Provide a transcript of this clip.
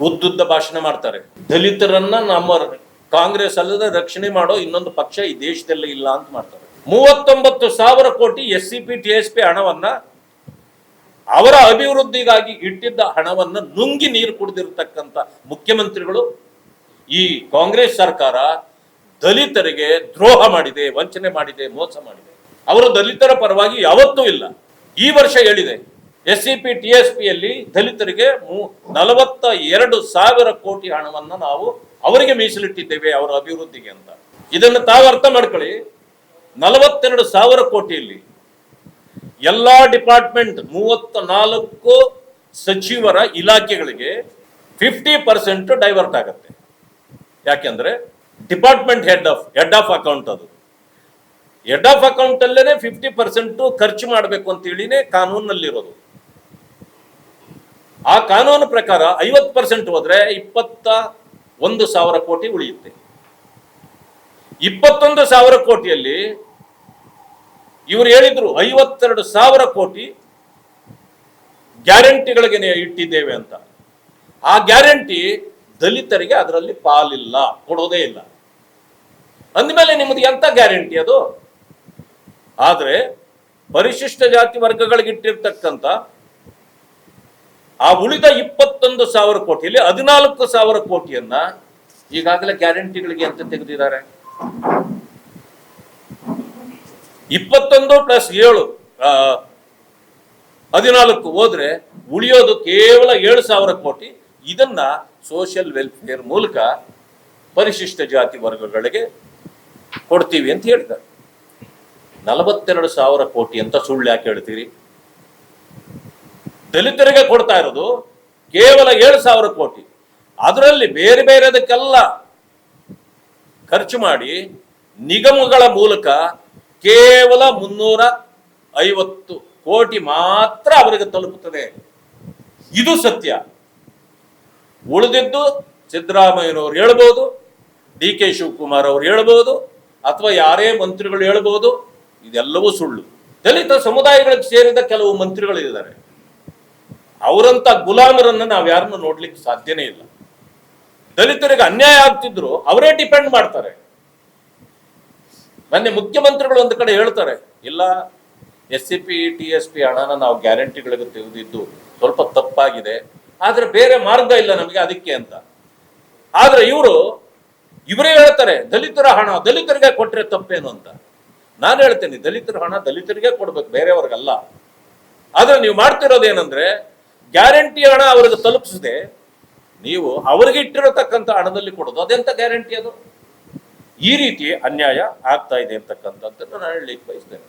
ಉದ್ದುದ್ದ ಭಾಷಣ ಮಾಡ್ತಾರೆ. ದಲಿತರನ್ನ ನಮ್ಮ ಕಾಂಗ್ರೆಸ್ ಅಲ್ಲದೆ ರಕ್ಷಣೆ ಮಾಡೋ ಇನ್ನೊಂದು ಪಕ್ಷ ಈ ದೇಶದಲ್ಲಿ ಇಲ್ಲ ಅಂತ ಮಾಡ್ತಾರೆ. 39,000 ಕೋಟಿ SCP TSP ಹಣವನ್ನ ಅವರ ಅಭಿವೃದ್ಧಿಗಾಗಿ ಇಟ್ಟಿದ್ದ ಹಣವನ್ನ ನುಂಗಿ ನೀರು ಕುಡಿದಿರ್ತಕ್ಕಂಥ ಮುಖ್ಯಮಂತ್ರಿಗಳು ಈ ಕಾಂಗ್ರೆಸ್ ಸರ್ಕಾರ ದಲಿತರಿಗೆ ದ್ರೋಹ ಮಾಡಿದೆ, ವಂಚನೆ ಮಾಡಿದೆ, ಮೋಸ ಮಾಡಿದೆ. ಅವರು ದಲಿತರ ಪರವಾಗಿ ಯಾವತ್ತೂ ಇಲ್ಲ. ಈ ವರ್ಷ ಹೇಳಿದೆ SCP TSP ಯಲ್ಲಿ ದಲಿತರಿಗೆ 42,000 ಕೋಟಿ ಹಣವನ್ನ ನಾವು ಅವರಿಗೆ ಮೀಸಲಿಟ್ಟಿದ್ದೇವೆ ಅವರ ಅಭಿವೃದ್ಧಿಗೆ ಅಂತ. ಇದನ್ನು ತಾವು ಅರ್ಥ ಮಾಡ್ಕೊಳ್ಳಿ. 42,000 ಕೋಟಿಯಲ್ಲಿ ಎಲ್ಲಾ ಡಿಪಾರ್ಟ್ಮೆಂಟ್ 34 ಸಚಿವರ ಇಲಾಖೆಗಳಿಗೆ 50% ಡೈವರ್ಟ್ ಆಗುತ್ತೆ. ಯಾಕೆಂದ್ರೆ ಡಿಪಾರ್ಟ್ಮೆಂಟ್ ಹೆಡ್ ಆಫ್ ಅಕೌಂಟ್, ಅದು ಹೆಡ್ ಆಫ್ ಅಕೌಂಟ್ ಅಲ್ಲೇನೆ 50% ಖರ್ಚು ಮಾಡಬೇಕು ಅಂತ ಹೇಳಿನೇ ಕಾನೂನಲ್ಲಿರೋದು. ಆ ಕಾನೂನು ಪ್ರಕಾರ 50% ಹೋದ್ರೆ 21,000 ಕೋಟಿ ಉಳಿಯುತ್ತೆ. 21,000 ಕೋಟಿಯಲ್ಲಿ ಇವರು ಹೇಳಿದ್ರು 52,000 ಕೋಟಿ ಗ್ಯಾರಂಟಿಗಳಿಗೆ ಇಟ್ಟಿದ್ದೇವೆ ಅಂತ. ಆ ಗ್ಯಾರಂಟಿ ದಲಿತರಿಗೆ ಅದರಲ್ಲಿ ಪಾಲಿಲ್ಲ, ಕೊಡೋದೇ ಇಲ್ಲ. ಅಂದಮೇಲೆ ನಿಮ್ಮದು ಎಂತ ಗ್ಯಾರಂಟಿ ಅದು? ಆದ್ರೆ ಪರಿಶಿಷ್ಟ ಜಾತಿ ವರ್ಗಗಳಿಗೆ ಇಟ್ಟಿರ್ತಕ್ಕಂಥ ಆ ಉಳಿದ 21,000 ಕೋಟಿಯಲ್ಲಿ 14,000 ಕೋಟಿಯನ್ನ ಈಗಾಗಲೇ ಗ್ಯಾರಂಟಿಗಳಿಗೆ ಅಂತ ತೆಗೆದಿದ್ದಾರೆ. 21 + 7 14 ಹೋದ್ರೆ ಉಳಿಯೋದು ಕೇವಲ 7,000 ಕೋಟಿ. ಇದನ್ನ ಸೋಷಿಯಲ್ ವೆಲ್ಫೇರ್ ಮೂಲಕ ಪರಿಶಿಷ್ಟ ಜಾತಿ ವರ್ಗಗಳಿಗೆ ಕೊಡ್ತೀವಿ ಅಂತ ಹೇಳಿದ್ದಾರೆ. 42,000 ಕೋಟಿ ಅಂತ ಸುಳ್ಳು ಯಾಕೆ ಹೇಳ್ತೀರಿ? ದಲಿತರಿಗೆ ಕೊಡ್ತಾ ಇರೋದು ಕೇವಲ 7,000 ಕೋಟಿ. ಅದರಲ್ಲಿ ಬೇರೆ ಬೇರೆದಕ್ಕೆಲ್ಲ ಖರ್ಚು ಮಾಡಿ ನಿಗಮಗಳ ಮೂಲಕ ಕೇವಲ 350 ಕೋಟಿ ಮಾತ್ರ ಅವರಿಗೆ ತಲುಪುತ್ತದೆ. ಇದು ಸತ್ಯ. ಉಳಿದಿದ್ದು ಸಿದ್ದರಾಮಯ್ಯನವರು ಹೇಳ್ಬೋದು, DK ಶಿವಕುಮಾರ್ ಅವರು ಹೇಳ್ಬೋದು, ಅಥವಾ ಯಾರೇ ಮಂತ್ರಿಗಳು ಹೇಳ್ಬೋದು, ಇದೆಲ್ಲವೂ ಸುಳ್ಳು. ದಲಿತ ಸಮುದಾಯಗಳಿಗೆ ಸೇರಿದ ಕೆಲವು ಮಂತ್ರಿಗಳು ಇದ್ದಾರೆ. ಅವರಂತ ಗುಲಾಮರನ್ನ ನಾವು ಯಾರನ್ನು ನೋಡ್ಲಿಕ್ಕೆ ಸಾಧ್ಯನೇ ಇಲ್ಲ. ದಲಿತರಿಗೆ ಅನ್ಯಾಯ ಆಗ್ತಿದ್ರು ಅವರೇ ಡಿಪೆಂಡ್ ಮಾಡ್ತಾರೆ. ಮೊನ್ನೆ ಮುಖ್ಯಮಂತ್ರಿಗಳು ಒಂದು ಕಡೆ ಹೇಳ್ತಾರೆ, ಇಲ್ಲ SCP TSP ಹಣನ ನಾವು ಗ್ಯಾರಂಟಿಗಳಿಗೆ ತೆಗೆದಿದ್ದು ಸ್ವಲ್ಪ ತಪ್ಪಾಗಿದೆ, ಆದ್ರೆ ಬೇರೆ ಮಾರ್ಗ ಇಲ್ಲ ನಮಗೆ ಅದಕ್ಕೆ ಅಂತ. ಆದ್ರೆ ಇವರೇ ಹೇಳ್ತಾರೆ ದಲಿತರ ಹಣ ದಲಿತರಿಗೆ ಕೊಟ್ರೆ ತಪ್ಪೇನು ಅಂತ. ನಾನು ಹೇಳ್ತೇನೆ ದಲಿತರ ಹಣ ದಲಿತರಿಗೆ ಕೊಡ್ಬೇಕು, ಬೇರೆಯವ್ರಿಗಲ್ಲ. ಆದ್ರೆ ನೀವು ಮಾಡ್ತಿರೋದೇನಂದ್ರೆ ಗ್ಯಾರಂಟಿ ಹಣ ಅವ್ರಿಗೆ ತಲುಪಿಸದೆ ನೀವು ಅವ್ರಿಗೆ ಇಟ್ಟಿರತಕ್ಕಂಥ ಹಣದಲ್ಲಿ ಕೊಡೋದು. ಅದೆಂತ ಗ್ಯಾರಂಟಿ ಅದು? ಈ ರೀತಿ ಅನ್ಯಾಯ ಆಗ್ತಾ ಇದೆ ಅಂತಕ್ಕಂಥದ್ದನ್ನು ನಾನು ಹೇಳಲಿಕ್ಕೆ ಬಯಸ್ತೇನೆ.